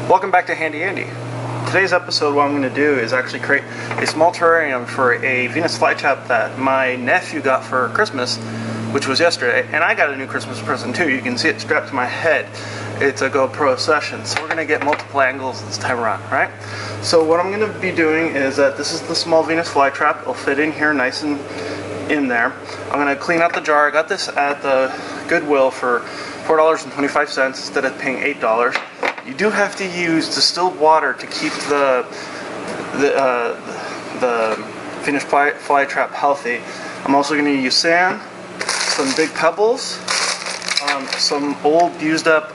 Welcome back to Handy Andy. Today's episode, what I'm going to do is actually create a small terrarium for a Venus flytrap that my nephew got for Christmas, which was yesterday, and I got a new Christmas present too. You can see it strapped to my head. It's a GoPro session, so we're going to get multiple angles this time around, right? So what I'm going to be doing is that this is the small Venus flytrap. It'll fit in here nice and in there. I'm going to clean out the jar. I got this at the Goodwill for $4.25 instead of paying $8. You do have to use distilled water to keep the Venus flytrap healthy. I'm also going to use sand, some big pebbles, some old used up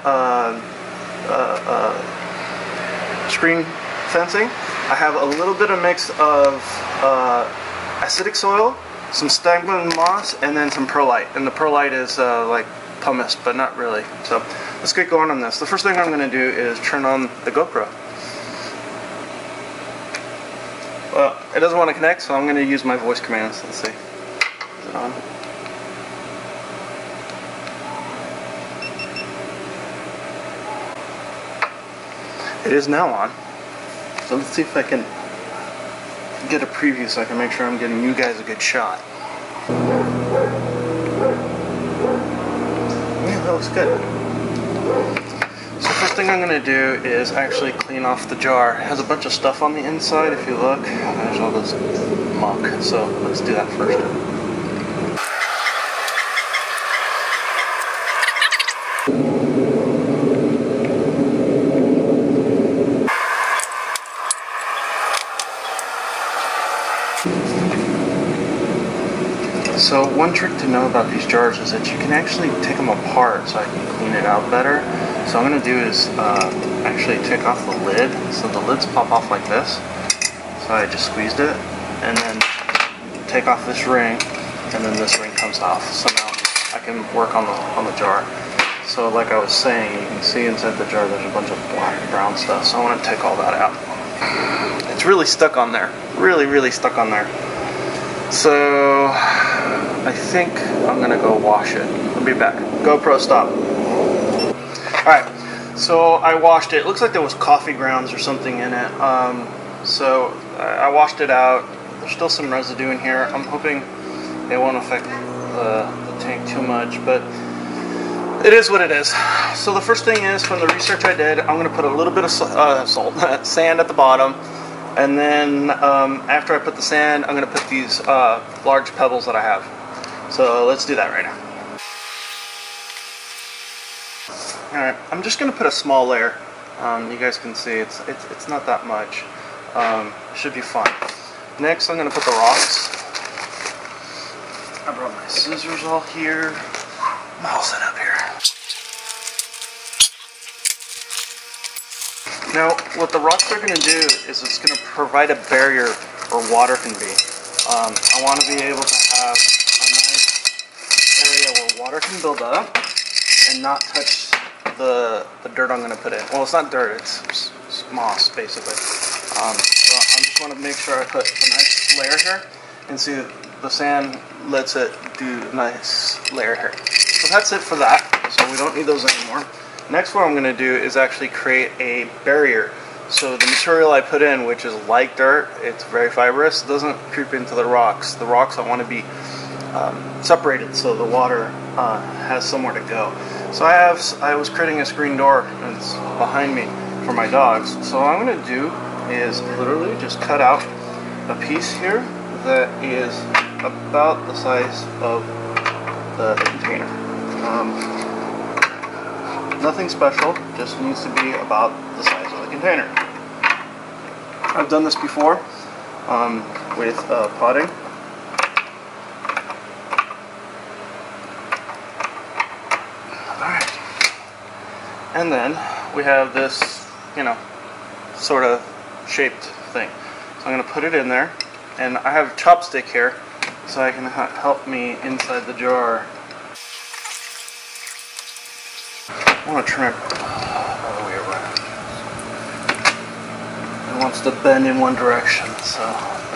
screen fencing. I have a little bit of mix of acidic soil, some stagnant moss, and then some perlite. And the perlite is like pumice, but not really. So let's get going on this. The first thing I'm going to do is turn on the GoPro. Well, it doesn't want to connect, so I'm going to use my voice commands. Let's see. Is it on? It is now on. So let's see if I can get a preview so I can make sure I'm getting you guys a good shot. Yeah, that looks good. So first thing I'm going to do is actually clean off the jar. It has a bunch of stuff on the inside if you look. There's all this muck. So let's do that first. So one trick to know about these jars is that you can actually take them apart so I can clean it out better. So what I'm going to do is actually take off the lid. So the lids pop off like this. So I just squeezed it. And then take off this ring. And then this ring comes off. So now I can work on the jar. So like I was saying, you can see inside the jar there's a bunch of black brown stuff. So I want to take all that out. It's really stuck on there. Really stuck on there. So I think I'm gonna go wash it. I'll be back. GoPro stop. Alright, so I washed it. It looks like there was coffee grounds or something in it. So I washed it out. There's still some residue in here. I'm hoping it won't affect the tank too much, but it is what it is. So the first thing is, from the research I did, I'm gonna put a little bit of sand at the bottom. And then after I put the sand, I'm going to put these large pebbles that I have. So let's do that right now. Alright, I'm just going to put a small layer. You guys can see it's not that much. It should be fine. Next I'm going to put the rocks. I brought my scissors all here. I'll set up here. Now, what the rocks are going to do is it's going to provide a barrier where water can be. I want to be able to have a nice area where water can build up and not touch the dirt I'm going to put in. Well, it's not dirt, it's moss, basically. So I just want to make sure I put a nice layer here, and see the sand lets it do a nice layer here. So that's it for that, so we don't need those anymore. Next, what I'm going to do is actually create a barrier. So the material I put in, which is like dirt, it's very fibrous, doesn't creep into the rocks. The rocks I want to be separated so the water has somewhere to go. So I was creating a screen door that's behind me for my dogs. So what I'm going to do is literally just cut out a piece here that is about the size of the container. Nothing special, just needs to be about the size of the container. I've done this before with potting. Alright. And then we have this, sort of shaped thing. So I'm going to put it in there, and I have a chopstick here so I can help me inside the jar. I want to turn it all the way around. It wants to bend in one direction, so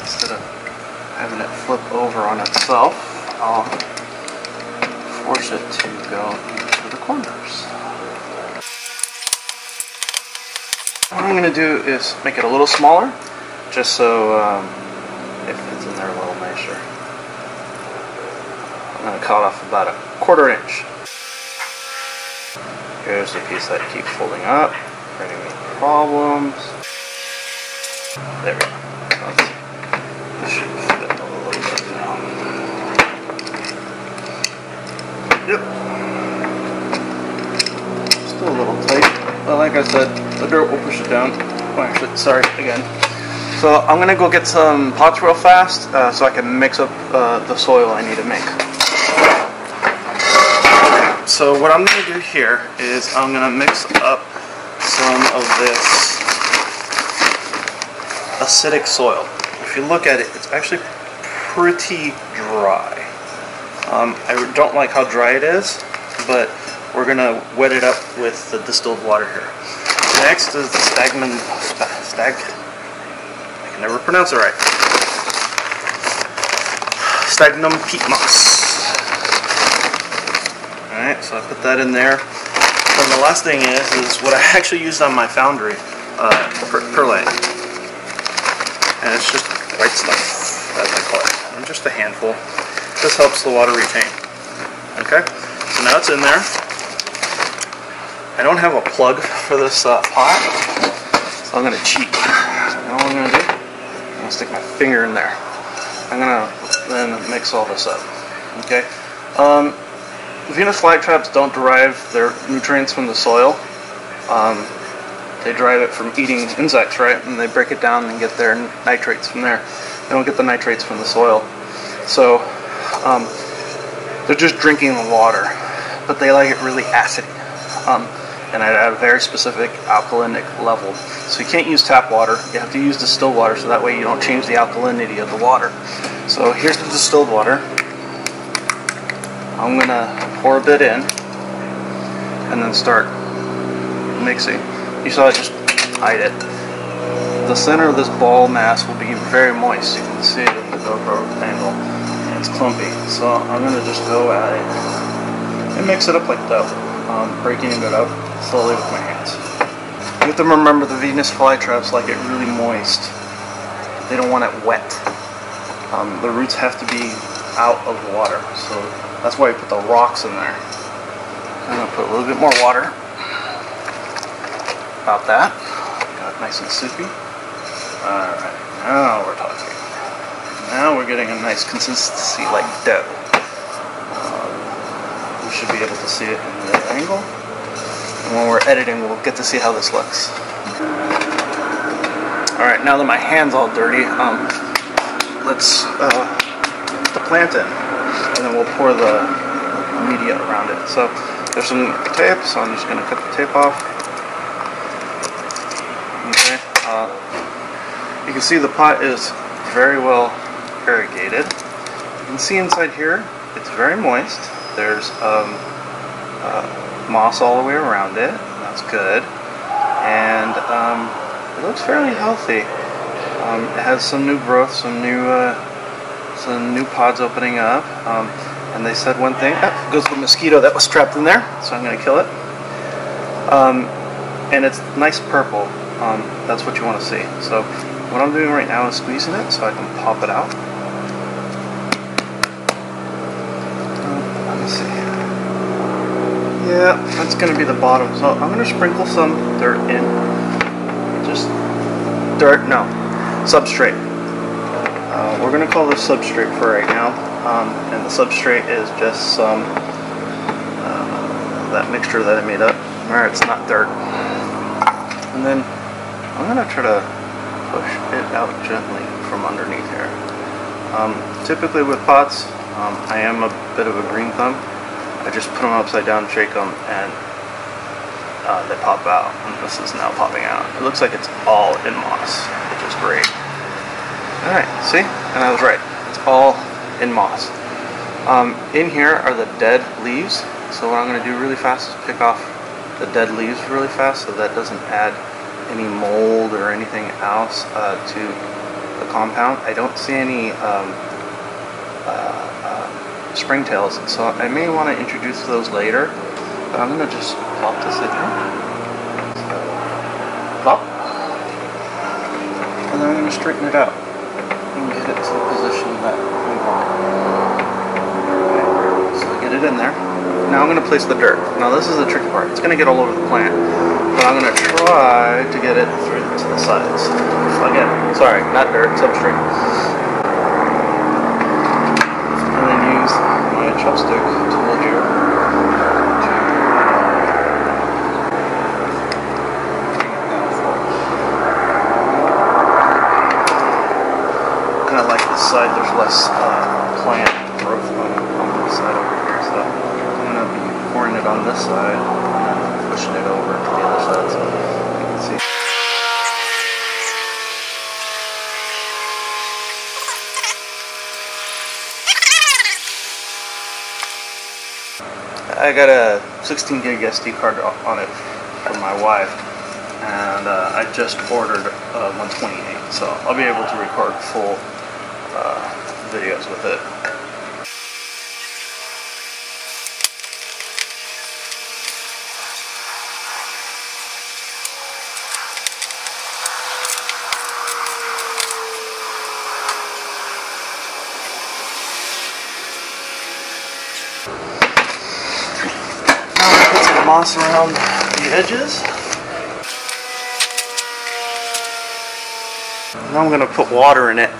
instead of having it flip over on itself, I'll force it to go into the corners. What I'm going to do is make it a little smaller, just so it fits in there a little nicer. I'm going to cut off about 1/4 inch. Here's the piece that keeps folding up, creating me problems. There we go. This should fit a little bit now. Yep. Still a little tight, but like I said, the dirt will push it down. Oh, actually, sorry, again. So I'm gonna go get some pots real fast so I can mix up the soil I need to make. Okay, so what I'm gonna do here is I'm gonna mix up some of this acidic soil. If you look at it, it's actually pretty dry. I don't like how dry it is, but we're gonna wet it up with the distilled water here. Next is the I can never pronounce it right. Stagnum peat moss. Alright, so I put that in there. And the last thing is what I actually used on my foundry, perlite. And it's just white stuff, as I call it. And just a handful. This helps the water retain. Okay, so now it's in there. I don't have a plug for this pot, so I'm going to cheat. Now what I'm going to do, I'm going to stick my finger in there. I'm going to then mix all this up. Okay. Venus flytraps don't derive their nutrients from the soil. They derive it from eating insects, right? And they break it down and get their nitrates from there. They don't get the nitrates from the soil. So they're just drinking the water, but they like it really acidy. And at a very specific alkalinic level. So you can't use tap water, you have to use distilled water, so that way you don't change the alkalinity of the water. So here's the distilled water. I'm going to pour a bit in, and then start mixing. You saw I just hide it. The center of this ball mass will be very moist. You can see it with the GoPro angle. And it's clumpy. So I'm going to just go at it and mix it up like dough. Breaking it up slowly with my hands. You have to remember the Venus flytraps like it really moist. They don't want it wet. The roots have to be out of the water, so that's why we put the rocks in there. I'm going to put a little bit more water. About that. Got it nice and soupy. Alright, now we're talking. Now we're getting a nice consistency like dough. You should be able to see it in the angle. And when we're editing, we'll get to see how this looks. Alright, now that my hand's all dirty, let's put the plant in. And then we'll pour the media around it. So there's some tape, so I'm just going to cut the tape off. Okay. You can see the pot is very well irrigated. You can see inside here, it's very moist. There's moss all the way around it. That's good. And it looks fairly healthy. It has some new growth, some new pods opening up. And they said one thing. Oh, goes the mosquito that was trapped in there, so I'm going to kill it. And it's nice purple. That's what you want to see. So what I'm doing right now is squeezing it so I can pop it out. Let me see. Yeah, that's going to be the bottom. So I'm going to sprinkle some dirt in. Just dirt, no, substrate. We're going to call this substrate for right now. And the substrate is just some that mixture that I made up. Alright, it's not dirt. And then I'm going to try to push it out gently from underneath here. Typically with pots, I am a bit of a green thumb. I just put them upside down, shake them, and they pop out. And this is now popping out. It looks like it's all in moss, which is great. Alright, see? And I was right. It's all in moss. In here are the dead leaves. So what I'm going to do really fast is pick off the dead leaves really fast so that doesn't add any mold or anything else to the compound. I don't see any springtails, so I may want to introduce those later, but I'm going to just plop this in here. So, plop. going to straighten it out and get it to the position that we want it. Alright, so get it in there. Now I'm going to place the dirt. Now this is the tricky part. It's going to get all over the plant, but I'm going to try to get it through to the sides. So again, sorry, not dirt, substrate. And then use my chopstick tool here. Side there's less plant growth on this side over here, so I'm going to be pouring it on this side and then pushing it over to the other side so you can see. I got a 16 gig SD card on it for my wife, and I just ordered 128, so I'll be able to record full videos with it. Now I'm going to put some moss around the edges. Now I'm going to put water in it.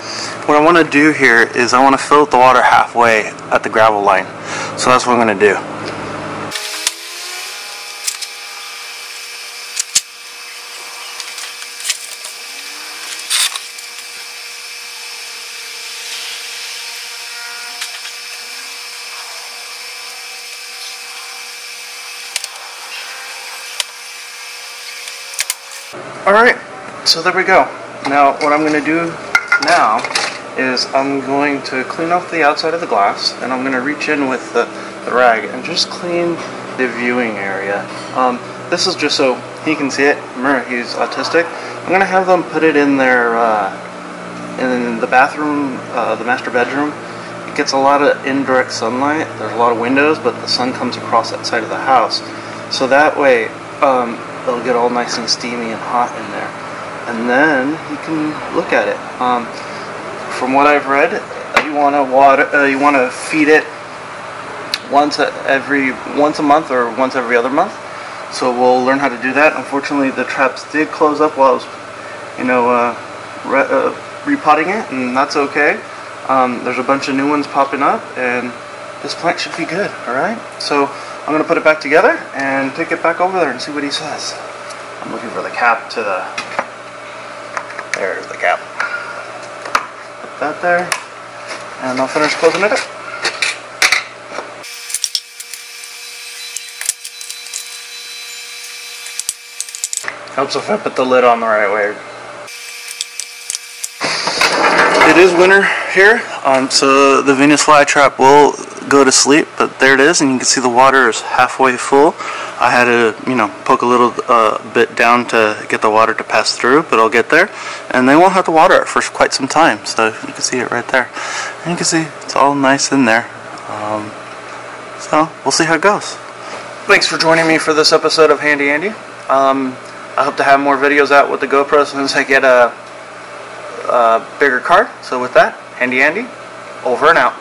What I want to do here is I want to fill the water halfway at the gravel line. So that's what I'm going to do. Alright, so there we go. Now what I'm going to do now is I'm going to clean off the outside of the glass, and I'm going to reach in with the rag and just clean the viewing area. This is just so he can see it. Remember, he's autistic. I'm going to have them put it in their in the bathroom, the master bedroom. It gets a lot of indirect sunlight. There's a lot of windows, but the sun comes across that side of the house, so that way it'll get all nice and steamy and hot in there, and then he can look at it. From what I've read, you want to feed it once a month or once every other month. So we'll learn how to do that. Unfortunately, the traps did close up while I was, repotting it, and that's okay. There's a bunch of new ones popping up, and this plant should be good. All right. So I'm gonna put it back together and take it back over there and see what he says. I'm looking for the cap to the. There's the cap. That there, and I'll finish closing it up. Helps if I put the lid on the right way. It is winter here, so the Venus flytrap will go to sleep, but there it is, and you can see the water is halfway full. I had to, poke a little bit down to get the water to pass through, but I'll get there. And they won't have to water it for quite some time, so you can see it right there. And you can see it's all nice in there. So we'll see how it goes. Thanks for joining me for this episode of Handy Andy. I hope to have more videos out with the GoPro as soon as I get a bigger card. So with that, Handy Andy, over and out.